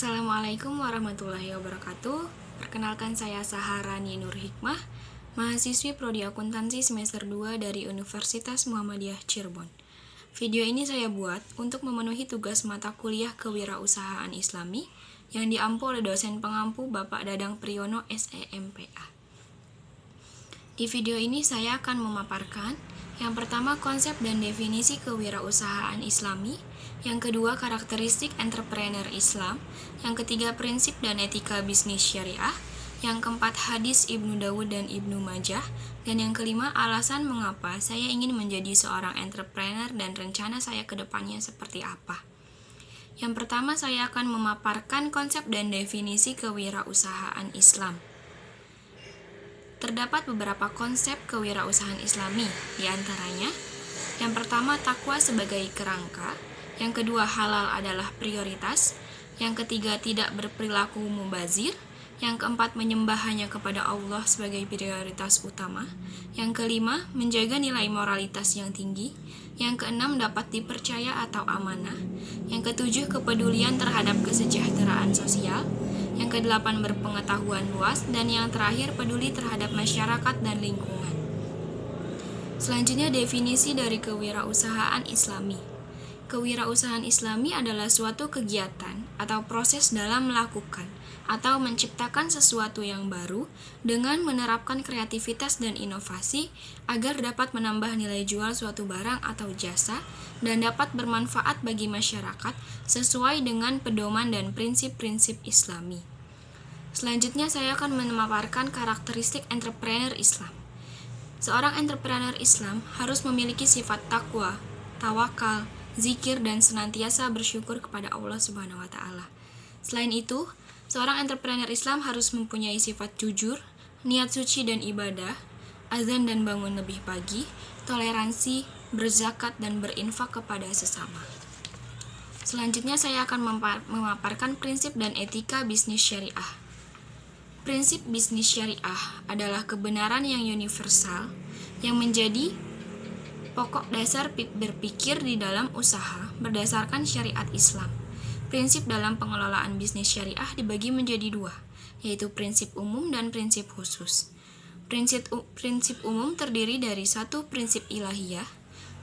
Assalamualaikum warahmatullahi wabarakatuh. Perkenalkan saya Saharani Nur Hikmah, mahasiswi Prodi Akuntansi semester 2 dari Universitas Muhammadiyah Cirebon. Video ini saya buat untuk memenuhi tugas mata kuliah Kewirausahaan Islami yang diampu oleh dosen pengampu Bapak Dadang Priyono SEMPA. Di video ini saya akan memaparkan yang pertama konsep dan definisi kewirausahaan Islami, yang kedua karakteristik entrepreneur Islam, yang ketiga prinsip dan etika bisnis syariah, yang keempat hadis Ibnu Dawud dan Ibnu Majah, dan yang kelima alasan mengapa saya ingin menjadi seorang entrepreneur dan rencana saya ke depannya seperti apa. Yang pertama saya akan memaparkan konsep dan definisi kewirausahaan Islam. Terdapat beberapa konsep kewirausahaan Islami, di antaranya yang pertama takwa sebagai kerangka, yang kedua halal adalah prioritas, yang ketiga tidak berperilaku mubazir, yang keempat menyembah hanya kepada Allah sebagai prioritas utama, yang kelima menjaga nilai moralitas yang tinggi, yang keenam dapat dipercaya atau amanah, yang ketujuh kepedulian terhadap kesejahteraan sosial, yang kedelapan berpengetahuan luas, dan yang terakhir peduli terhadap masyarakat dan lingkungan. Selanjutnya definisi dari kewirausahaan Islami. Kewirausahaan Islami adalah suatu kegiatan atau proses dalam melakukan atau menciptakan sesuatu yang baru dengan menerapkan kreativitas dan inovasi agar dapat menambah nilai jual suatu barang atau jasa dan dapat bermanfaat bagi masyarakat sesuai dengan pedoman dan prinsip-prinsip Islami. Selanjutnya saya akan memaparkan karakteristik entrepreneur Islam. Seorang entrepreneur Islam harus memiliki sifat takwa, tawakal, zikir, dan senantiasa bersyukur kepada Allah Subhanahu wa Ta'ala. Selain itu, seorang entrepreneur Islam harus mempunyai sifat jujur, niat suci dan ibadah, azan dan bangun lebih pagi, toleransi, berzakat, dan berinfak kepada sesama. Selanjutnya saya akan memaparkan prinsip dan etika bisnis syariah. Prinsip bisnis syariah adalah kebenaran yang universal yang menjadi pokok dasar berpikir di dalam usaha berdasarkan syariat Islam. Prinsip dalam pengelolaan bisnis syariah dibagi menjadi dua, yaitu prinsip umum dan prinsip khusus. Prinsip umum terdiri dari satu prinsip ilahiyah,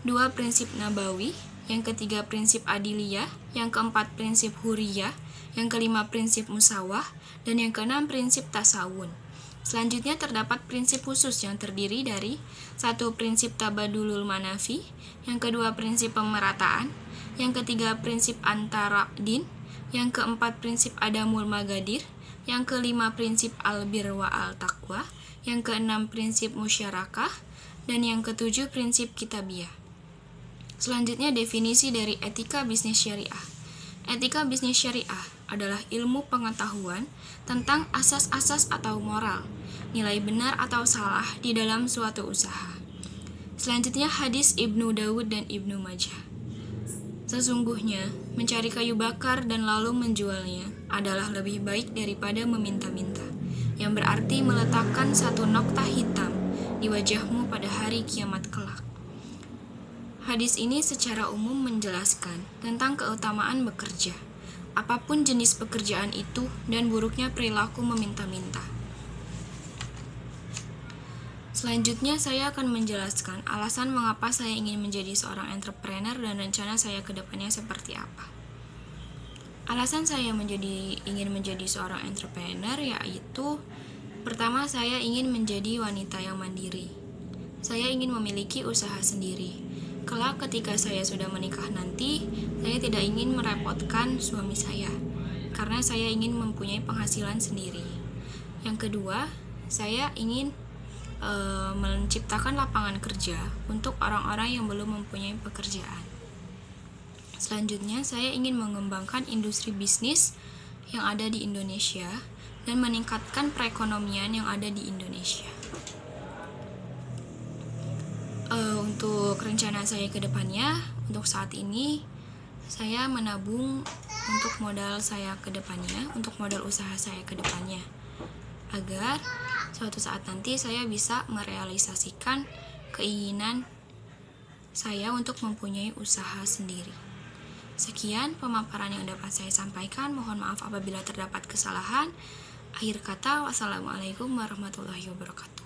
dua prinsip nabawi, yang ketiga prinsip adiliyah, yang keempat prinsip huriyah, yang kelima prinsip musawah, dan yang keenam prinsip tasawun. Selanjutnya terdapat prinsip khusus yang terdiri dari satu prinsip tabadulul manafi, yang kedua prinsip pemerataan, yang ketiga prinsip antara din, yang keempat prinsip adamul magadir, yang kelima prinsip albir wa al-taqwa, yang keenam prinsip musyarakah, dan yang ketujuh prinsip kitabiyah. Selanjutnya definisi dari etika bisnis syariah. Etika bisnis syariah adalah ilmu pengetahuan tentang asas-asas atau moral, nilai benar atau salah di dalam suatu usaha. Selanjutnya hadis Ibnu Dawud dan Ibnu Majah. Sesungguhnya, mencari kayu bakar dan lalu menjualnya adalah lebih baik daripada meminta-minta, yang berarti meletakkan satu nokta hitam di wajahmu pada hari kiamat kelak. Hadis ini secara umum menjelaskan tentang keutamaan bekerja, apapun jenis pekerjaan itu, dan buruknya perilaku meminta-minta. Selanjutnya saya akan menjelaskan alasan mengapa saya ingin menjadi seorang entrepreneur dan rencana saya ke depannya seperti apa. Alasan saya ingin menjadi seorang entrepreneur yaitu pertama, saya ingin menjadi wanita yang mandiri. Saya ingin memiliki usaha sendiri. Kelak ketika saya sudah menikah nanti, saya tidak ingin merepotkan suami saya, karena saya ingin mempunyai penghasilan sendiri. Yang kedua, saya ingin menciptakan lapangan kerja untuk orang-orang yang belum mempunyai pekerjaan. Selanjutnya, saya ingin mengembangkan industri bisnis yang ada di Indonesia dan meningkatkan perekonomian yang ada di Indonesia. Untuk rencana saya ke depannya, untuk saat ini saya menabung untuk modal saya ke depannya, untuk modal usaha saya ke depannya, agar suatu saat nanti saya bisa merealisasikan keinginan saya untuk mempunyai usaha sendiri. Sekian pemaparan yang dapat saya sampaikan. Mohon maaf apabila terdapat kesalahan. Akhir kata, wassalamualaikum warahmatullahi wabarakatuh.